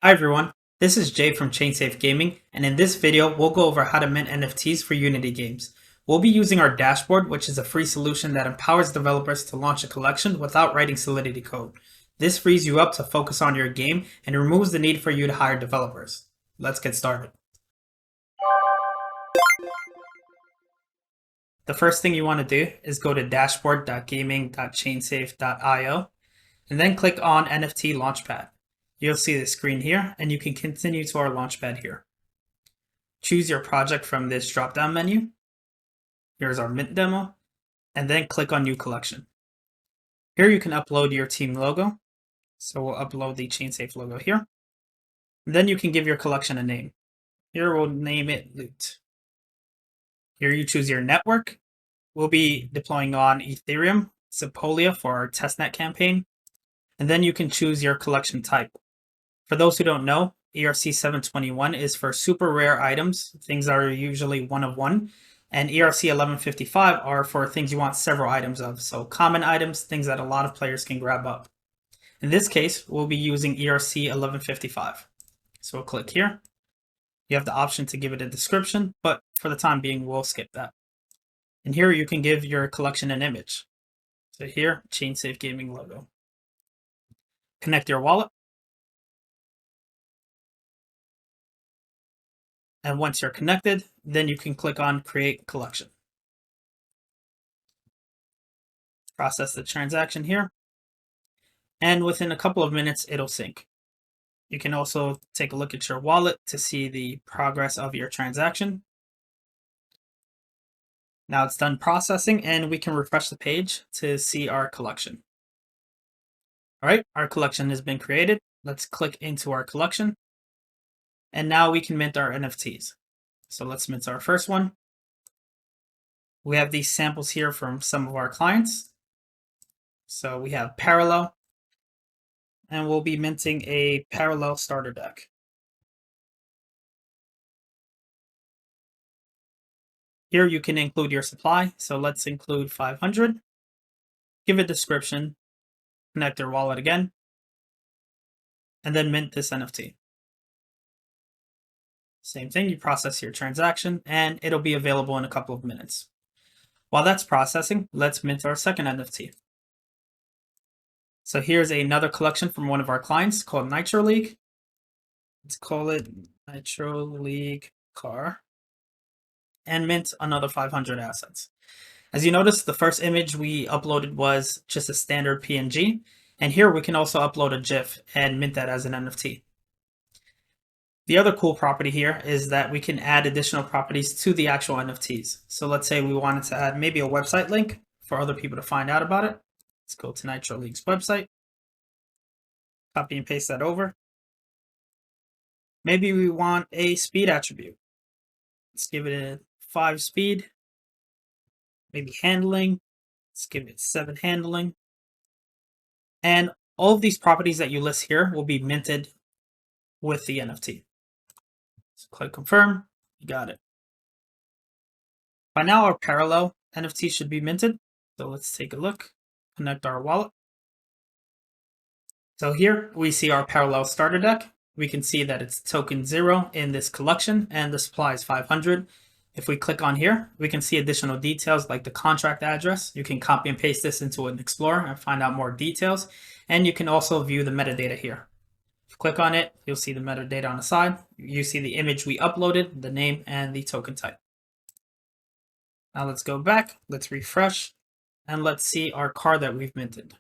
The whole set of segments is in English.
Hi everyone, this is Jay from ChainSafe Gaming, and in this video we'll go over how to mint NFTs for Unity games. We'll be using our dashboard, which is a free solution that empowers developers to launch a collection without writing Solidity code. This frees you up to focus on your game and removes the need for you to hire developers. Let's get started. The first thing you want to do is go to dashboard.gaming.chainsafe.io and then click on NFT Launchpad. You'll see the screen here, and you can continue to our Launchpad here. Choose your project from this drop-down menu. Here's our Mint demo, and then click on New Collection. Here you can upload your team logo. So we'll upload the ChainSafe logo here. And then you can give your collection a name. Here we'll name it Loot. Here you choose your network. We'll be deploying on Ethereum, Sepolia for our testnet campaign. And then you can choose your collection type. For those who don't know, ERC 721 is for super rare items, things that are usually one of one, and ERC 1155 are for things you want several items of, so common items, things that a lot of players can grab up. In this case, we'll be using ERC 1155. So we'll click here. You have the option to give it a description, but for the time being, we'll skip that. And here you can give your collection an image. So here, ChainSafe Gaming logo. Connect your wallet. And once you're connected, then you can click on Create Collection. Process the transaction here. And within a couple of minutes, it'll sync. You can also take a look at your wallet to see the progress of your transaction. Now it's done processing, and we can refresh the page to see our collection. All right, our collection has been created. Let's click into our collection. And now we can mint our NFTs. So let's mint our first one. We have these samples here from some of our clients. So we have Parallel, and we'll be minting a Parallel starter deck. Here you can include your supply. So let's include 500. Give a description, connect your wallet again, and then mint this NFT. Same thing, you process your transaction, and it'll be available in a couple of minutes. While that's processing, let's mint our second NFT. So here's another collection from one of our clients called Nitro League. Let's call it Nitro League Car. And mint another 500 assets. As you notice, the first image we uploaded was just a standard PNG. And here we can also upload a GIF and mint that as an NFT. The other cool property here is that we can add additional properties to the actual NFTs. So let's say we wanted to add maybe a website link for other people to find out about it. Let's go to Nitro League's website. Copy and paste that over. Maybe we want a speed attribute. Let's give it a 5 speed. Maybe handling. Let's give it 7 handling. And all of these properties that you list here will be minted with the NFT. So click confirm, you got it. By now our Parallel NFT should be minted. So let's take a look, connect our wallet. So here we see our Parallel starter deck. We can see that it's token 0 in this collection and the supply is 500. If we click on here, we can see additional details like the contract address. You can copy and paste this into an Explorer and find out more details. And you can also view the metadata here. Click on it, you'll see the metadata on the side. You see the image we uploaded, the name, and the token type. Now let's go back, let's refresh, and let's see our car that we've minted.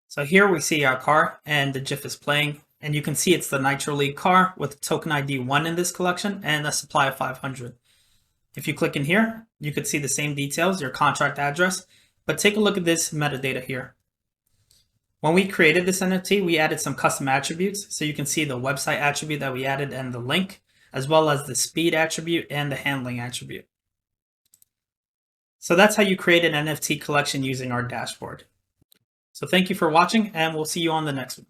So here we see our car, and the GIF is playing, and you can see it's the Nitro League car with token ID 1 in this collection and a supply of 500. If you click in here, you could see the same details, your contract address, but take a look at this metadata here. When we created this NFT, we added some custom attributes. So you can see the website attribute that we added and the link, as well as the speed attribute and the handling attribute. So that's how you create an NFT collection using our dashboard. So thank you for watching, and we'll see you on the next one.